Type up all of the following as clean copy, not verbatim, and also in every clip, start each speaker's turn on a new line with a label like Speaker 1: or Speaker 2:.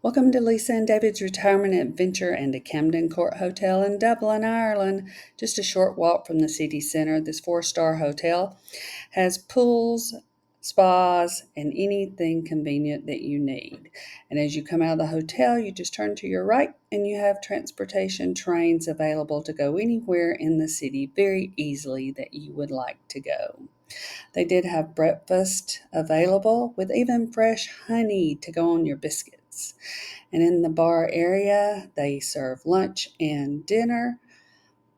Speaker 1: Welcome to Lisa and David's Retirement Adventure and the Camden Court Hotel in Dublin, Ireland. Just a short walk from the city centre. This 4-star hotel has pools, spas, and anything convenient that you need. And as you come out of the hotel, you just turn to your right and you have transportation trains available to go anywhere in the city very easily that you would like to go. They did have breakfast available with even fresh honey to go on your biscuits. And in the bar area, they serve lunch and dinner,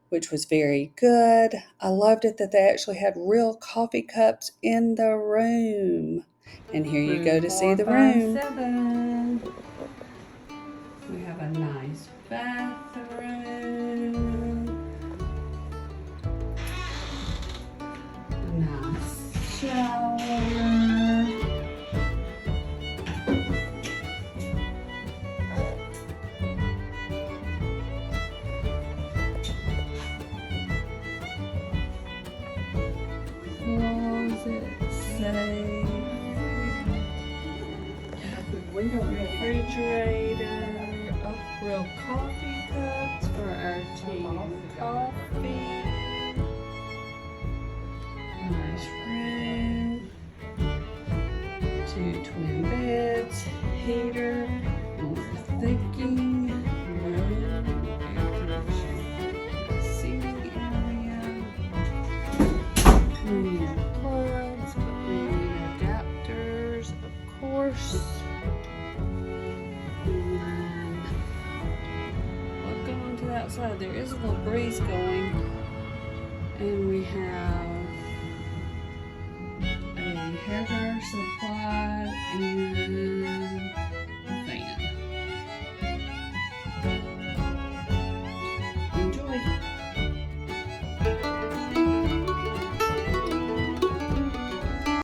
Speaker 1: which was very good. I loved it that they actually had real coffee cups in the room. And here you go to see the room. 457. We have a nice bathroom. A nice shower. Closet safe. Refrigerator. Oh, real coffee cups for our tea and coffee. Nice room. 2 twin beds. Heater. Overthinking. Room. Air conditioning. Seating area. We need plugs, but we need adapters, of course. And look going to the outside. There is a little breeze going. And we have a hair dryer supply and